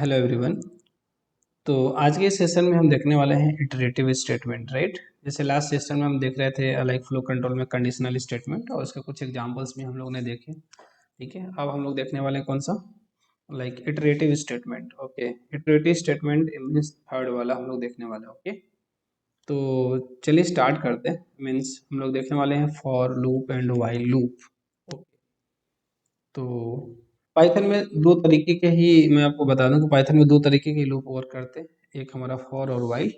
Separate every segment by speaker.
Speaker 1: Hello everyone. तो आज के सेशन में हम देखने वाले हैं इटरेटिव स्टेटमेंट, राइट। जैसे लास्ट सेशन में हम देख रहे थे लाइक फ्लो कंट्रोल में कंडीशनल स्टेटमेंट और उसके कुछ एग्जांपल्स भी हम लोग ने देखे। ठीक है, अब हम लोग देखने वाले हैं कौन सा, like iterative statement. Okay, iterative statement means third वाला हम लोग देखने वाले हैं। ओके, तो चलिए स्टार्ट करते हैं। मीन्स हम लोग देखने वाले हैं for loop and while loop. तो पाइथन में दो तरीके के ही मैं आपको बता दूं कि पाइथन में दो तरीके के लूप वर्क करते हैं। एक हमारा फॉर और वाइल।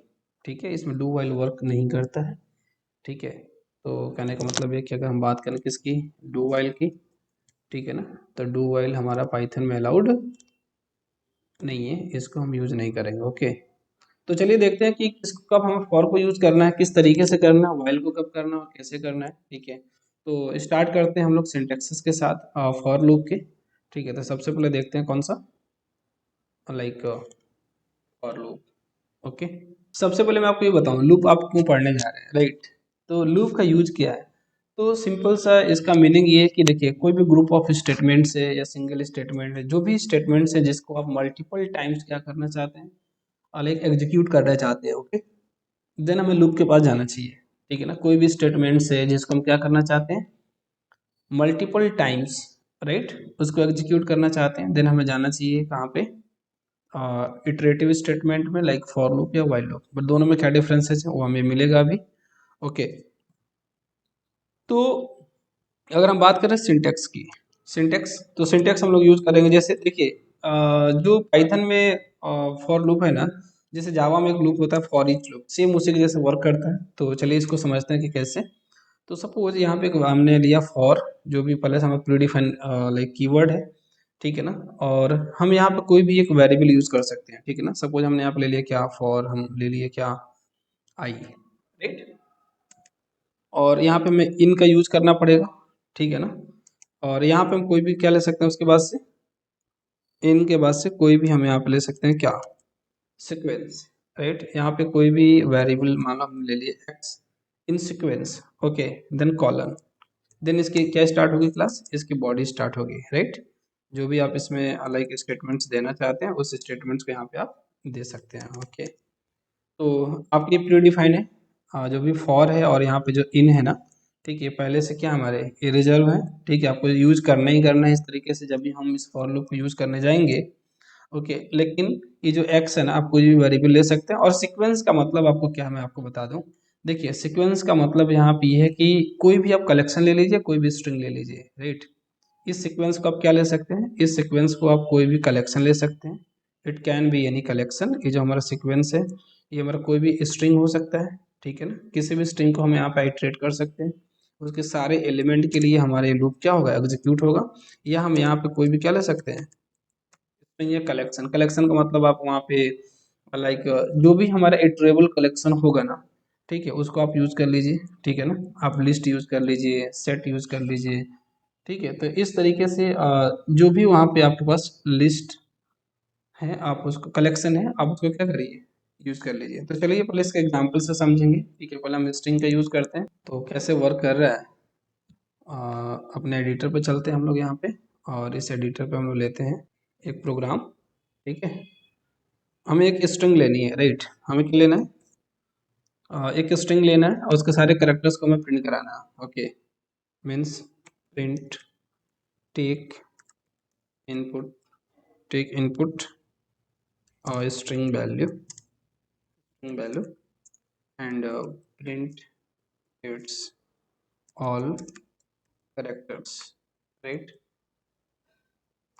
Speaker 1: ठीक है, इसमें डू वाइल वर्क नहीं करता है। ठीक है, तो कहने का मतलब है कि अगर हम बात करें किसकी, डू वाइल की, ठीक है ना, तो डू वाइल हमारा पाइथन में अलाउड नहीं है, इसको हम यूज नहीं करेंगे। ओके, तो चलिए देखते हैं कि कब हमें फॉर को यूज करना है, किस तरीके से करना है, वाइल को कब करना है और कैसे करना है। ठीक है, तो स्टार्ट करते हैं हम लोग सिंटेक्सेस के साथ फॉर लूप के। ठीक है, तो सबसे पहले देखते हैं कौन सा, लाइक फॉर लूप। ओके, सबसे पहले मैं आपको ये बताऊं लूप आप क्यों पढ़ने जा रहे हैं, राइट। तो लूप का यूज क्या है, तो सिंपल सा इसका मीनिंग ये है कि देखिए कोई भी ग्रुप ऑफ स्टेटमेंट्स है या सिंगल स्टेटमेंट है, जो भी स्टेटमेंट्स है जिसको आप मल्टीपल टाइम्स क्या करना चाहते हैं, लाइक एग्जीक्यूट करना चाहते हैं। ओके, देन हमें लूप के पास जाना चाहिए। ठीक है ना, कोई भी स्टेटमेंट्स है जिसको हम क्या करना चाहते हैं, मल्टीपल टाइम्स, राइट, उसको एग्जीक्यूट करना चाहते हैं, देन हमें जाना चाहिए कहाँ पे, इटरेटिव स्टेटमेंट में, लाइक फॉर लूप या वाइल लूप। बट दोनों में क्या डिफरेंसेस है वो हमें मिलेगा अभी। ओके, तो अगर हम बात करें सिंटेक्स की, सिंटेक्स तो सिंटेक्स हम लोग यूज करेंगे। जैसे देखिए जो पाइथन में फॉर लूप है ना, जैसे जावा में एक लूप होता है फॉर ईच लूप, सेम उसी के जैसे वर्क करता है। तो चलिए इसको समझते हैं कि कैसे। तो सपोज यहाँ पे हमने लिया फॉर, जो भी पहले से हमें प्री डिफाइन लाइक कीवर्ड है। ठीक है ना, और हम यहाँ पे कोई भी एक वेरिएबल यूज कर सकते हैं। ठीक है ना, सपोज हमने यहाँ पे ले लिया क्या, फॉर हम ले लिए क्या, आई, राइट। और यहाँ पे हमें इन का यूज करना पड़ेगा। ठीक है ना, और यहाँ पे हम कोई भी क्या ले सकते हैं उसके बाद से, इन के बाद से कोई भी हम यहाँ पे ले सकते हैं क्या, सीक्वेंस, राइट। यहाँ पे कोई भी वेरिएबल मान लो हमने ले लिए x in sequence. Okay, then colon, then इसकी क्या स्टार्ट होगी क्लास, इसकी बॉडी स्टार्ट होगी, राइट। जो भी आप इसमें लाइक स्टेटमेंट्स देना चाहते हैं उस स्टेटमेंट्स को यहाँ पे आप दे सकते हैं। ओके, तो आपकी प्री डिफाइन है जो भी फॉर है, और यहाँ पे जो इन है ना, ठीक है, पहले से क्या हमारे ये रिजर्व है। ठीक है, आपको यूज करना ही करना है इस तरीके से जब भी हम इस फॉर लूप को यूज करने जाएंगे। ओके, लेकिन ये जो एक्स है ना, आप कोई भी वेरिएबल ले सकते हैं। और सीक्वेंस का मतलब आपको क्या है मैं आपको बता दूं। देखिए सीक्वेंस का मतलब यहाँ पे ये है कि कोई भी आप कलेक्शन ले लीजिए, कोई भी स्ट्रिंग ले लीजिए, राइट। इस सीक्वेंस को आप क्या ले सकते हैं, इस सीक्वेंस को आप कोई भी कलेक्शन ले सकते हैं। It can be any collection. ये जो हमारा सीक्वेंस है ये हमारा कोई भी स्ट्रिंग हो सकता है। ठीक है ना, किसी भी स्ट्रिंग को हम यहाँ पे आइट्रेट कर सकते हैं, उसके सारे एलिमेंट के लिए हमारे लूप क्या होगा, एग्जीक्यूट होगा। या हम यहाँ पे कोई भी क्या ले सकते हैं, ये कलेक्शन, कलेक्शन का मतलब आप वहाँ पे लाइक जो भी हमारा इटरेबल कलेक्शन होगा ना, ठीक है, उसको आप यूज कर लीजिए। ठीक है ना, आप लिस्ट यूज कर लीजिए, सेट यूज कर लीजिए। ठीक है, तो इस तरीके से जो भी वहाँ पे आपके पास लिस्ट है, आप उसको कलेक्शन है, आप उसको क्या करिए, यूज कर लीजिए। तो चलिए पहले इसके एग्जांपल से समझेंगे। ठीक है, पहले हम स्ट्रिंग का यूज करते हैं तो कैसे वर्क कर रहा है। अपने एडिटर पे चलते हैं हम लोग यहाँ पे, और इस एडिटर पे हम लोग लेते हैं एक प्रोग्राम। ठीक है, हमें एक स्ट्रिंग लेनी है, राइट। हमें क्या लेना है, एक स्ट्रिंग लेना है और उसके सारे करेक्टर्स को हमें प्रिंट कराना है। Okay, means print take input, take input और string value and print its all characters, right,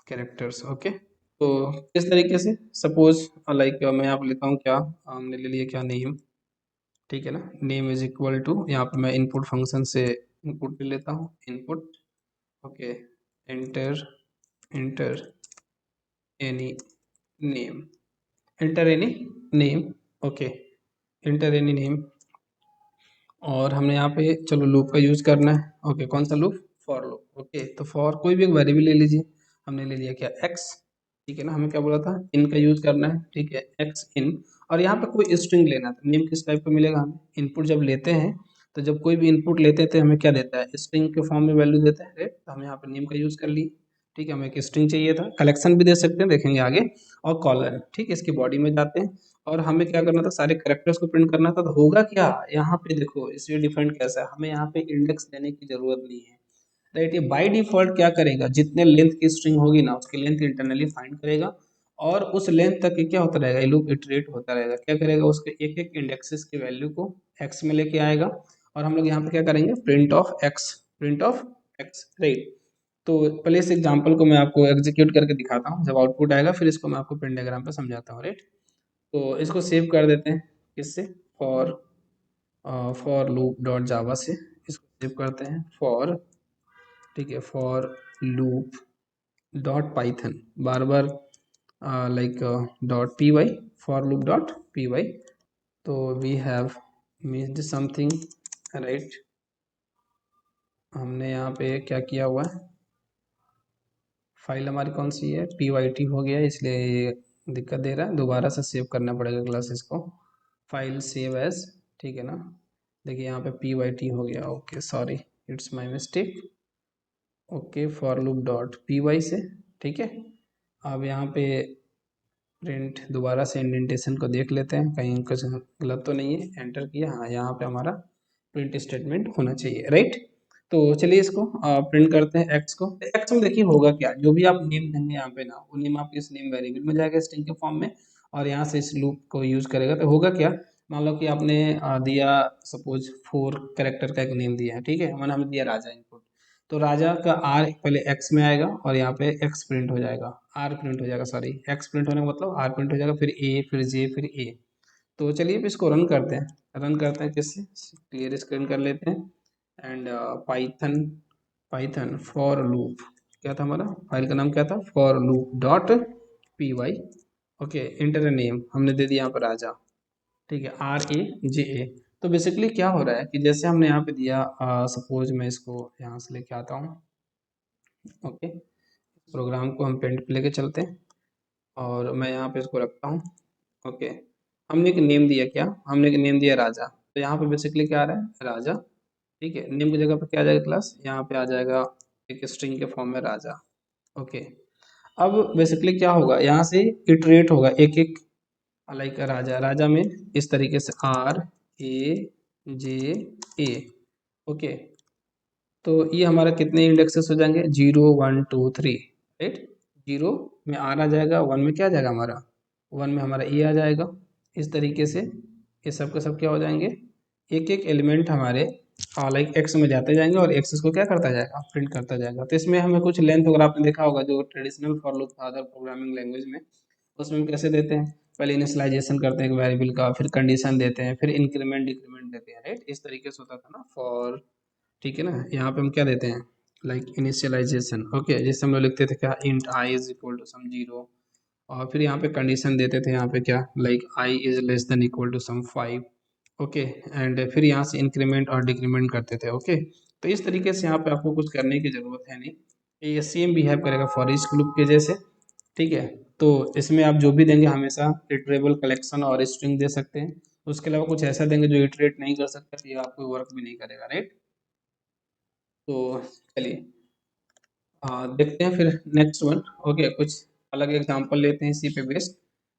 Speaker 1: characters। Okay, तो इस तरीके से सपोज लाइक मैं यहाँ पे लेता हूँ क्या, हमने ले लिया क्या, नेम। ठीक है ना, नेम इज इक्वल टू, यहाँ पे मैं इनपुट फंक्शन से इनपुट ले लेता हूँ, input. Okay, enter, enter any name, enter any name. Okay, enter any name. और हमने यहाँ पे चलो लूप का यूज करना है। ओके, कौन सा लूप, फॉर लूप। ओके, तो फॉर कोई भी एक वेरिएबल ले लीजिए, हमने ले लिया क्या, एक्स। ठीक है ना, हमें क्या बोला था, इन का यूज करना है। ठीक है, एक्स इन, और यहाँ पे कोई स्ट्रिंग लेना था, नेम किस टाइप का मिलेगा हमें, इनपुट जब लेते हैं तो जब कोई भी इनपुट लेते थे हमें क्या देता है, स्ट्रिंग के फॉर्म में वैल्यू देता है, राइट। तो हम यहाँ पे नेम का यूज कर लिए। ठीक है, हमें एक स्ट्रिंग चाहिए था, कलेक्शन भी दे सकते हैं, देखेंगे आगे, और कॉलन, ठीक है। इसकी बॉडी में जाते हैं और हमें क्या करना था, सारे कैरेक्टर्स को प्रिंट करना था। तो होगा क्या, यहाँ पे देखो इसलिए डिफरेंट कैसा है, हमें यहाँ पे इंडेक्स देने की जरूरत नहीं है, राइट। ये बाय डिफॉल्ट क्या करेगा, जितने लेंथ की स्ट्रिंग होगी ना उसकी लेंथ इंटरनली फाइंड करेगा, और उस लेंथ तक ये क्या होता रहेगा, ये लूप इटरेट होता रहेगा। क्या करेगा, उसके एक एक इंडेक्सेस की वैल्यू को एक्स में लेके आएगा, और हम लोग यहाँ पे क्या करेंगे, प्रिंट ऑफ एक्स, राइट। तो पहले इस एग्जांपल को मैं आपको एग्जीक्यूट करके दिखाता हूँ, जब आउटपुट आएगा फिर इसको मैं आपको पेन डायग्राम पे समझाता हूँ, राइट। तो इसको सेव कर देते हैं, किससे, for for loop dot Java से इसको सेव करते हैं, फॉर, ठीक है, फॉर लूप डॉट पाइथन, बार बार like dot P Y, for loop dot P Y. तो we have missed something, right. हमने यहाँ पे क्या किया हुआ है, फाइल हमारी कौन सी है, पी वाई टी हो गया, इसलिए ये दिक्कत दे रहा है, दोबारा से सेव करना पड़ेगा क्लासेस को, फाइल सेव एज, ठीक है ना। देखिए यहाँ पे पी वाई टी हो गया, okay sorry, it's my mistake, okay, for loop dot P Y से, ठीक है। अब यहाँ पे प्रिंट, दोबारा से इंडेंटेशन को देख लेते हैं कहीं कुछ गलत तो नहीं है, एंटर किया, हाँ यहाँ पे हमारा प्रिंट स्टेटमेंट होना चाहिए, राइट। तो चलिए इसको प्रिंट करते हैं एक्स को। एक्स में देखिए होगा क्या, जो भी आप नेम देंगे यहाँ पे ना, वो नेम आपके इस नेम वेरिएबल में जाएगा स्ट्रिंग के फॉर्म में, और यहाँ से इस लूप को यूज करेगा। तो होगा क्या, मान लो कि आपने दिया सपोज 4 कैरेक्टर का एक नेम दिया है, ठीक है, मैंने हमने दिया राजा इनपुट, तो राजा का आर पहले एक्स में आएगा और यहाँ पे एक्स प्रिंट हो जाएगा, आर प्रिंट हो जाएगा, सॉरी एक्स प्रिंट होने का मतलब आर प्रिंट हो जाएगा, फिर ए, फिर जे, फिर ए। तो चलिए अब इसको रन करते हैं किससे, क्लियर स्क्रीन कर लेते हैं, and Python, Python for loop, क्या था हमारा फाइल का नाम, क्या था, for loop dot P Y, okay, enter name हमने दे दिया यहाँ पर राजा, ठीक है, आर ए जे ए। तो बेसिकली क्या हो रहा है कि जैसे हमने यहाँ पे दिया, सपोज मैं इसको यहाँ से लेके आता हूँ, ओके, प्रोग्राम को हम पेंट पे लेके चलते हैं, और मैं यहाँ पे इसको रखता हूँ, ओके। हमने एक नेम दिया, क्या हमने एक नेम दिया राजा, तो यहाँ पे बेसिकली क्या आ रहा है, राजा, ठीक है, नेम की जगह पे क्या आ जाएगा, क्लास, यहाँ पे आ जाएगा एक स्ट्रिंग के फॉर्म में राजा, ओके। अब बेसिकली क्या होगा, यहाँ से इटरेट होगा एक एक, लाइक राजा, राजा में इस तरीके से R A J A, okay. तो ये हमारा कितने इंडेक्सेस हो जाएंगे, 0 1 2 3, राइट। 0 में आर आ जाएगा, 1 में क्या आ जाएगा हमारा, 1 में हमारा ए आ जाएगा, इस तरीके से ये सब के सब क्या हो जाएंगे, एक एक एलिमेंट हमारे लाइक एक्स में जाते जाएंगे, और एक्स को क्या करता जाएगा, प्रिंट करता जाएगा। तो इसमें हमें कुछ लेंथ वगैरह आपने देखा होगा, जो ट्रेडिशनल फॉर लूप था अदर प्रोग्रामिंग लैंग्वेज में, उसमें हम कैसे देते हैं, पहले इनिशियलाइजेशन करते हैं एक वेरिएबल का, फिर कंडीशन देते हैं, फिर इंक्रीमेंट डिक्रीमेंट देते हैं, राइट। इस तरीके से होता था ना फॉर, ठीक है ना। यहाँ पे हम क्या देते हैं, लाइक इनिशियलाइजेशन, ओके, जैसे हम लोग लिखते थे क्या, int I is equal to sum 0, और फिर यहाँ पे कंडीशन देते थे, यहाँ पे क्या, like I is less than equal to sum 5, okay, and फिर यहाँ से इंक्रीमेंट और डिक्रीमेंट करते थे, ओके। तो इस तरीके से यहाँ पे आपको कुछ करने की ज़रूरत है नहीं, ये सेम बिहेव करेगा फॉर ईच लूप के जैसे, ठीक है। तो इसमें आप जो भी देंगे हमेशा इटरेबल कलेक्शन और स्ट्रिंग दे सकते हैं, उसके अलावा कुछ ऐसा देंगे जो इटरेट नहीं कर सकते तो ये आपको वर्क भी नहीं करेगा, राइट। तो चलिए देखते हैं फिर नेक्स्ट वन, ओके, कुछ अलग एग्जांपल लेते हैं इसी पे बेस्ड।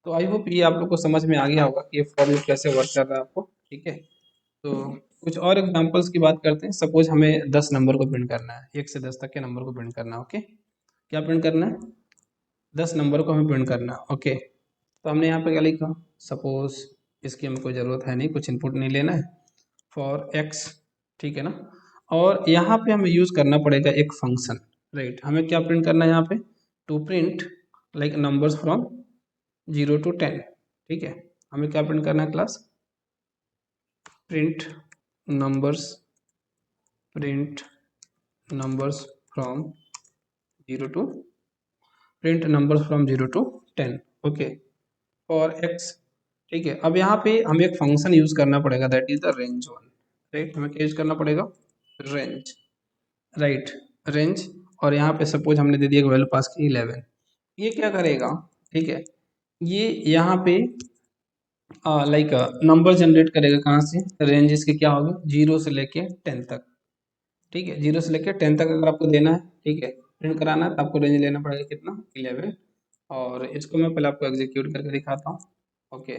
Speaker 1: तो आई होप ये आप लोग को समझ में आ गया होगा कि ये फॉर लूप कैसे वर्क कर रहा है आपको, ठीक है। तो कुछ और एग्जांपल्स की बात करते हैं, सपोज हमें 10 नंबर को प्रिंट करना है, 1 से 10 तक के नंबर को प्रिंट करना है, ओके। क्या प्रिंट करना है, 10 नंबर को हमें प्रिंट करना है, ओके। तो हमने यहाँ पे क्या लिखा, सपोज इसकी हमें कोई ज़रूरत है नहीं, कुछ इनपुट नहीं लेना है, फॉर एक्स, ठीक है ना। और यहाँ पे हमें यूज़ करना पड़ेगा एक फंक्शन, राइट। हमें क्या प्रिंट करना है यहाँ पे, to print like numbers from 0 to 10, ठीक है। हमें क्या प्रिंट करना है class, print numbers, print numbers from 0 to print numbers from 0 to 10, okay, for x, ठीक है। अब यहाँ पे हमें एक फंक्शन यूज करना पड़ेगा, that is the range one, right. हमें क्या यूज करना पड़ेगा, रेंज, राइट, रेंज। और यहाँ पे सपोज हमने दे दिया एक वैल्यू पास की 11, ये क्या करेगा, ठीक है, ये यहाँ पे लाइक नंबर जनरेट करेगा, कहाँ से, रेंज इसके क्या होगी 0 से लेके 10 तक, ठीक है, 0 से लेके 10 तक अगर आपको देना है, ठीक है। प्रिंट कराना है तो आपको रेंज लेना पड़ेगा कितना 11। और इसको मैं पहले आपको एग्जीक्यूट करके दिखाता हूँ। ओके,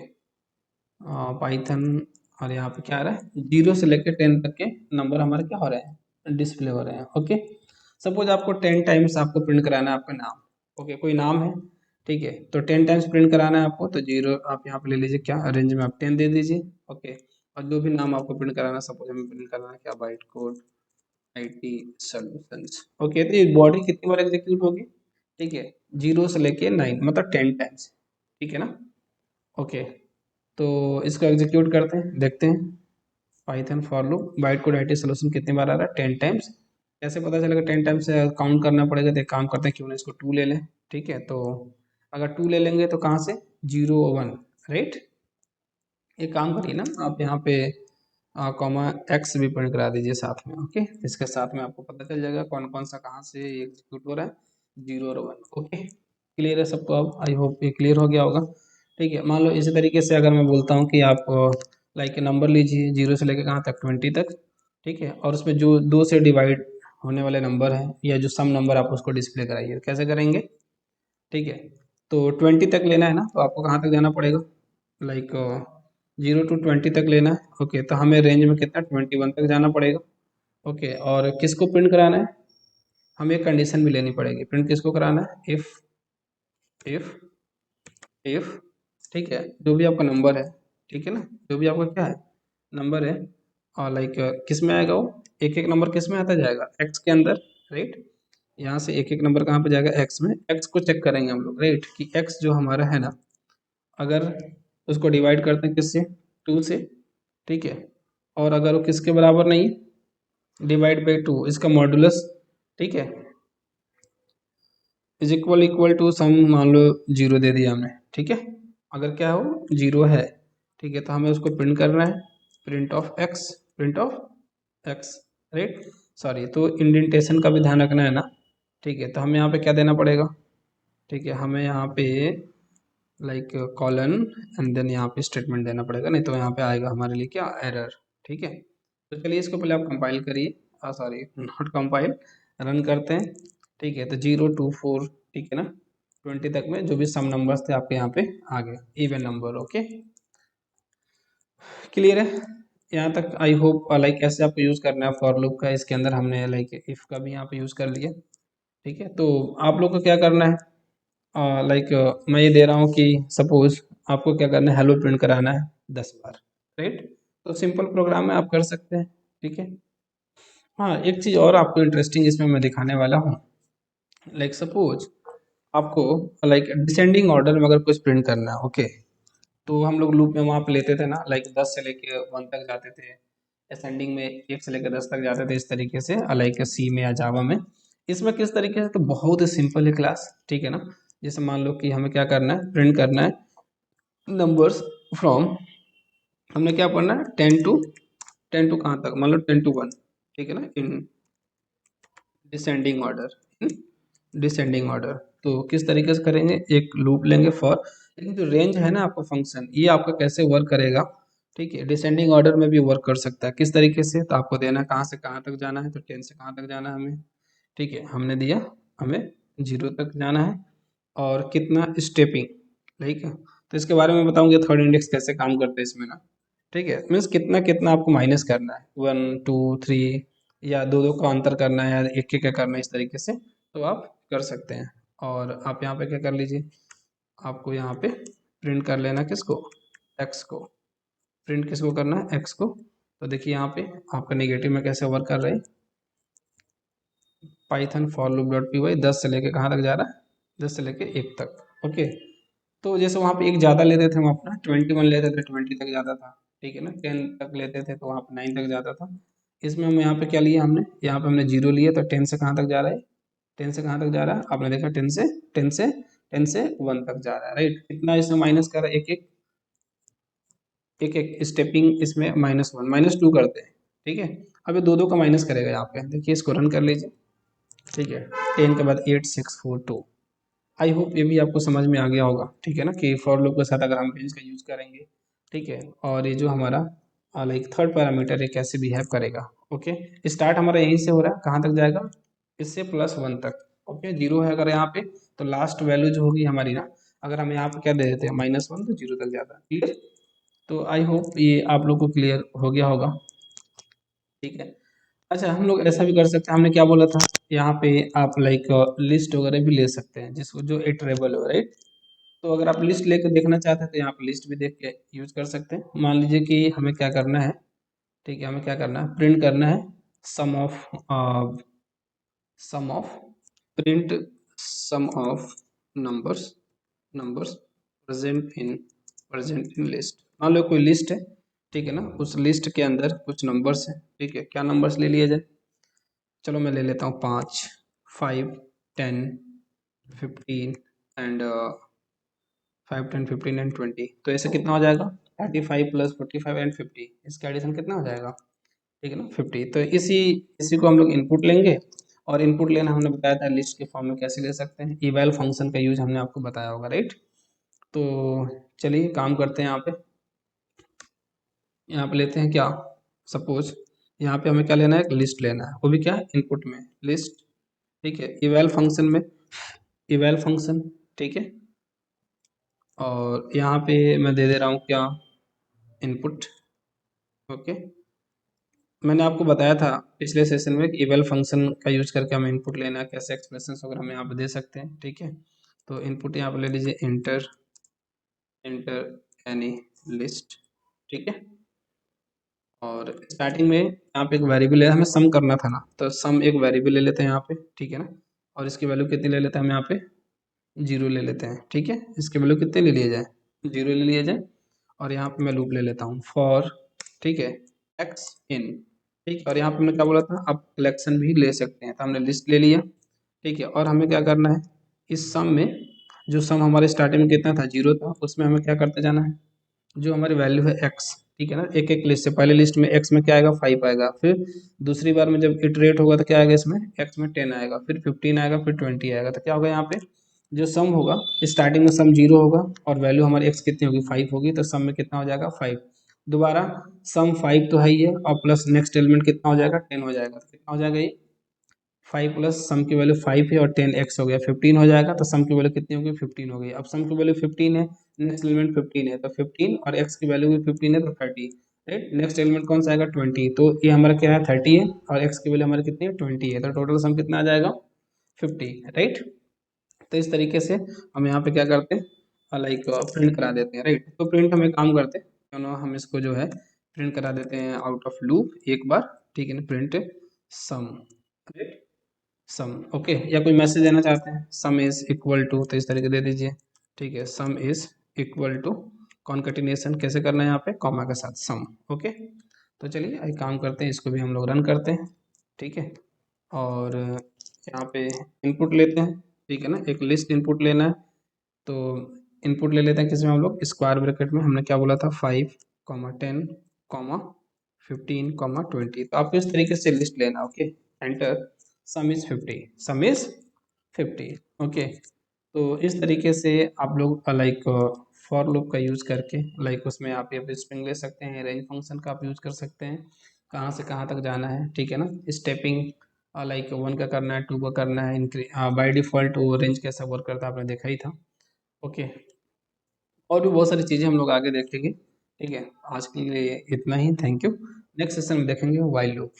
Speaker 1: पाइथन, और यहाँ पे क्या आ रहा है, 0 से लेकर 10 तक के नंबर हमारे क्या हो रहे हैं, डिस्प्ले हो रहे हैं। ओके, सपोज आपको 10 टाइम्स आपको प्रिंट कराना है आपका नाम। ओके, कोई नाम है, ठीक है, तो 10 टाइम्स प्रिंट कराना है आपको, तो 0 आप यहाँ पे ले लीजिए, क्या रेंज में आप 10 दे दीजिए। ओके, और जो भी नाम आपको प्रिंट कराना है, सपोज हमें प्रिंट कराना है क्या, byte code IT solutions. Okay, तो ये बॉडी कितनी बार एग्जीक्यूट होगी, ठीक है, 0 से लेके 9 मतलब 10 टाइम्स, ठीक है ना। ओके, तो इसको एग्जीक्यूट करते हैं, देखते हैं। Python for loop byte code IT solution कितनी बार आ रहा है, 10 टाइम्स। कैसे पता चलेगा 10 टाइम्स से काउंट करना पड़ेगा, तो एक काम करते हैं, क्यों ना इसको 2 ले लें। ठीक है, तो अगर 2 ले लेंगे तो कहाँ से, 0 1, राइट। एक काम करिए ना, आप यहाँ पे कॉमा एक्स भी प्रिंट करा दीजिए साथ में। ओके, इसके साथ में आपको पता चल जाएगा कौन कौन सा कहाँ से एग्जीक्यूट हो रहा है, 0 और 1। ओके, क्लियर है सबको, अब आई होप ये क्लियर हो गया होगा। ठीक है, मान लो इसी तरीके से अगर मैं बोलता हूँ कि आप लाइक नंबर लीजिए 0 से लेकर कहाँ तक, 20 तक। ठीक है, और उसमें जो 2 से डिवाइड होने वाले नंबर हैं या जो सम नंबर आप उसको डिस्प्ले कराइए, कैसे करेंगे। ठीक है, तो 20 तक लेना है ना, तो आपको कहाँ तक जाना पड़ेगा, लाइक 0 to 20 तक लेना है। ओके, तो हमें रेंज में कितना, 21 तक जाना पड़ेगा। ओके, और किसको प्रिंट कराना है, हमें एक कंडीशन भी लेनी पड़ेगी, प्रिंट किसको कराना है, इफ इफ, ठीक है, जो भी आपका नंबर है, ठीक है ना, जो भी आपका क्या है नंबर है, और लाइक किस में आएगा वो, एक एक नंबर किस में आता जाएगा, एक्स के अंदर, राइट। यहाँ से एक एक नंबर कहाँ पे जाएगा, एक्स में। एक्स को चेक करेंगे हम लोग, राइट, कि एक्स जो हमारा है ना, अगर उसको डिवाइड करते हैं किससे, 2 से, ठीक है, और अगर वो किसके बराबर नहीं है, डिवाइड बाई 2, इसका मॉडुलस, ठीक है, इज इक्वल टू सम, मान लो 0 दे दिया हमने, ठीक है। अगर क्या हो, 0 है, ठीक है, तो हमें उसको प्रिंट करना है, print of x, print of x, right. Sorry, तो इंडेंटेशन का भी ध्यान रखना है ना। ठीक है, तो हमें यहाँ पे क्या देना पड़ेगा, ठीक है, हमें यहाँ पे लाइक कॉलन एंड देन यहाँ पे स्टेटमेंट देना पड़ेगा, नहीं तो यहाँ पे आएगा हमारे लिए क्या, एरर। ठीक है, तो चलिए इसको पहले आप कंपाइल करिए, सॉरी नॉट कंपाइल, रन करते हैं। ठीक है, तो 0 to 4, ठीक है ना, 20 तक में जो भी सम नंबर्स थे आपके यहाँ पे आ गए, इवन नंबर। ओके, क्लियर है यहाँ तक, आई होप। लाइक ऐसे आपको यूज़ करना है फॉर लूप का, इसके अंदर हमने लाइक इफ़ का भी यहाँ पे यूज़ कर लिया। ठीक है, तो आप लोग को क्या करना है, लाइक मैं ये दे रहा हूँ कि सपोज आपको क्या करना है, हेलो प्रिंट कराना है 10 बार, राइट। तो सिंपल प्रोग्राम है, आप कर सकते हैं। ठीक है, हाँ, एक चीज़ और आपको इंटरेस्टिंग इसमें मैं दिखाने वाला हूँ। लाइक सपोज आपको लाइक डिसेंडिंग ऑर्डर में अगर कुछ प्रिंट करना है, ओके, तो हम लोग लूप में वहाँ पे लेते थे ना, लाइक 10 से लेके 1 तक जाते थे, असेंडिंग में 1 से लेकर 10 तक जाते थे, इस तरीके से, लाइक सी में या जावा में। इसमें किस तरीके से, तो बहुत ही सिंपल है क्लास, ठीक है ना। जैसे मान लो कि हमें क्या करना है, प्रिंट करना है नंबर्स फ्रॉम, हमने क्या पढ़ना है, 10 to कहाँ तक, मान लो 10 to 1, ठीक है ना, in descending order, in descending order. तो किस तरीके से करेंगे, एक लूप लेंगे फॉर, लेकिन जो रेंज है ना आपका फंक्शन, ये आपका कैसे वर्क करेगा, ठीक है, डिसेंडिंग ऑर्डर में भी वर्क कर सकता है। किस तरीके से, तो आपको देना है कहाँ से कहाँ तक जाना है, तो 10 से कहाँ तक जाना है हमें, ठीक है, हमने दिया हमें 0 तक जाना है, और कितना स्टेपिंग, ठीक है। तो इसके बारे में बताऊंगे थर्ड इंडेक्स कैसे काम करते हैं इसमें ना। ठीक है, मीन्स कितना कितना आपको माइनस करना है, 1 2 3, या दो दो का अंतर करना है, या एक एक का करना है, इस तरीके से तो आप कर सकते हैं। और आप यहाँ पे क्या कर लीजिए, आपको यहाँ पे प्रिंट कर लेना किसको, एक्स को। प्रिंट किसको करना है, एक्स को। तो देखिए यहाँ पे आपका नेगेटिव में कैसे वर्क कर रहे हैं, Python for loop dot P Y, 10 से लेके कहाँ तक जा रहा है, 10 से लेके 1 तक। ओके, तो जैसे वहाँ पे एक ज़्यादा लेते थे हम अपना, 21 लेते थे, 20 तक जाता था, ठीक है ना, 10 तक लेते थे तो वहाँ पे 9 तक जाता था। इसमें हम यहाँ पे क्या लिया हमने, यहाँ पे हमने 0 लिया, तो 10 से कहाँ तक जा रहा है, 10 से कहाँ तक जा रहा है, आपने देखा 10 से 1 तक जा रहा है, राइट। कितना इसमें माइनस कर रहा है, एक एक स्टेपिंग इसमें -1 -2 करते हैं। ठीक है, अब ये दो दो का माइनस करेगा, यहाँ पे देखिए, इसको रन कर लीजिए। ठीक है, 10 के बाद 8 6 4 2। आई होप ये भी आपको समझ में आ गया होगा, ठीक है ना, कि फॉर लूप के साथ अगर हम रेंज का यूज़ करेंगे, ठीक है, और ये जो हमारा लाइक थर्ड पैरामीटर है कैसे बिहेव करेगा। ओके, स्टार्ट हमारा यहीं से हो रहा है, कहाँ तक जाएगा, इससे +1 तक। ओके, जीरो है अगर यहाँ पे, तो लास्ट वैल्यू जो होगी हमारी ना, अगर हम यहाँ पे क्या दे देते हैं -1, तो जीरो तक जाता है। क्लियर? तो आई होप ये आप लोग को क्लियर हो गया होगा। ठीक है। अच्छा, हम लोग ऐसा भी कर सकते हैं, हमने क्या बोला था, यहाँ पे आप लाइक लिस्ट वगैरह भी ले सकते हैं जिसको जो इटरेबल हो, राइट। तो अगर आप लिस्ट लेकर देखना चाहते हैं तो यहाँ पे लिस्ट भी देख के यूज कर सकते हैं। मान लीजिए कि हमें क्या करना है, ठीक है, हमें क्या करना है, प्रिंट करना है sum of sum of print sum of numbers numbers present in list. मान लो कोई लिस्ट है, ठीक है ना, उस लिस्ट के अंदर कुछ नंबर्स हैं, ठीक है, क्या नंबर्स ले लिए जाए, चलो मैं ले लेता हूँ 5, 5, 10, 15 एंड 5, 10, 15 एंड 20। तो ऐसे कितना हो जाएगा, 35 प्लस 45 एंड 50, इसका एडिशन कितना हो जाएगा, ठीक है ना, 50। तो इसी इसी को हम लोग इनपुट लेंगे, और इनपुट लेना हमने बताया था लिस्ट के फॉर्म में कैसे ले सकते हैं, इवैल फंक्शन का यूज हमने आपको बताया होगा, राइट। तो चलिए काम करते हैं, यहाँ पे लेते हैं क्या, सपोज यहाँ पे हमें क्या लेना है, एक लिस्ट लेना है, वो भी क्या, इनपुट में लिस्ट, ठीक है, इवैल फंक्शन में इवैल फंक्शन, ठीक है। और यहाँ पे मैं दे दे रहा हूँ क्या, इनपुट। ओके, मैंने आपको बताया था पिछले सेशन में कि इवैल फंक्शन का यूज करके हमें इनपुट लेना है, कैसे एक्सप्रेशन वगैरह हम यहाँ पे दे सकते हैं, ठीक है। तो इनपुट यहाँ पे ले लीजिए इंटर इंटर एनी लिस्ट, ठीक है। और स्टार्टिंग में यहाँ पे एक वेरिएबल है, हमें सम करना था ना, तो सम एक वेरिएबल ले लेते हैं यहाँ पे, ठीक है ना। और इसकी वैल्यू कितनी ले लेते हैं हम यहाँ पे, जीरो ले लेते हैं, ठीक है। इसकी वैल्यू कितने ले लिए जाए, जीरो ले लिए जाए। और यहाँ पे मैं लूप ले लेता हूँ फॉर, ठीक है, एक्स इन, ठीक है। और यहाँ पे मैंने क्या बोला था, आप कलेक्शन भी ले सकते हैं, तो हमने लिस्ट ले लिया, ठीक है। और हमें क्या करना है, इस सम में जो सम हमारे स्टार्टिंग में कितना था, जीरो था, उसमें हमें क्या करते जाना है, जो हमारी वैल्यू है एक्स, ठीक है ना, एक एक लिस्ट से पहले लिस्ट में एक्स में क्या आएगा, 5 आएगा, फिर दूसरी बार में जब इटरेट होगा तो क्या आएगा, इसमें एक्स में 10 आएगा, फिर 15 आएगा, फिर 20 आएगा। तो क्या होगा यहाँ पे, जो सम होगा, स्टार्टिंग में सम जीरो होगा और वैल्यू हमारी एक्स कितनी होगी, 5 होगी, तो सम में कितना हो जाएगा, 5। दोबारा सम 5 तो है ही है, और प्लस नेक्स्ट एलिमेंट कितना हो जाएगा, 10 हो जाएगा। तो कितना हो जाएगा ये, 5 प्लस सम की वैल्यू 5 है और 10x हो गया, 15 हो जाएगा। तो सम की वैल्यू कितनी होगी, 15 हो गई। अब सम की वैल्यू 15 है, नेक्स्ट एलिमेंट 15 है, तो 15 और x की वैल्यू भी 15 है, तो 30, राइट। नेक्स्ट एलिमेंट कौन सा आएगा, 20, तो ये हमारा क्या है, 30 है, और x की वैल्यू हमारी कितनी है, 20 है, तो टोटल सम कितना आ जाएगा, 50, राइट। तो इस तरीके से हम यहाँ पे क्या करते हैं, लाइक प्रिंट करा देते हैं, राइट। तो प्रिंट हम एक काम करते हैं, क्यों ना हम इसको जो है प्रिंट करा देते हैं आउट ऑफ लूप एक बार, ठीक है ना, प्रिंट सम, राइट, सम, ओके। या कोई मैसेज देना चाहते हैं, सम इज इक्वल टू, तो इस तरीके दे दीजिए, ठीक है, sum is equal to concatenation कैसे करना है, यहाँ पे कॉमा के साथ सम, ओके। तो चलिए एक काम करते हैं, इसको भी हम लोग रन करते हैं, ठीक है। और यहाँ पे इनपुट लेते हैं, ठीक है ना, एक लिस्ट इनपुट लेना है। तो इनपुट ले लेते हैं किसमें, हम लोग स्क्वायर ब्रैकेट में, हमने क्या बोला था, 5, 10, 15, 20। तो आपको इस तरीके से लिस्ट लेना, okay. Enter, some is 50, some is 50, okay. तो इस तरीके से आप लोग लाइक फॉर लूप का यूज़ करके, लाइक उसमें आप ये स्ट्रिंग ले सकते हैं, रेंज फंक्शन का आप यूज़ कर सकते हैं, कहाँ से कहाँ तक जाना है, ठीक है ना। स्टेपिंग लाइक 1 का करना है, 2 का करना है, बाय डिफ़ॉल्ट वो रेंज कैसा वर्क करता है आपने देखा ही था, ओके। और भी बहुत सारी चीज़ें हम लोग आगे देखेंगे, ठीक है। आज के लिए इतना ही, थैंक यू। नेक्स्ट सेशन में देखेंगे वाइल लूप।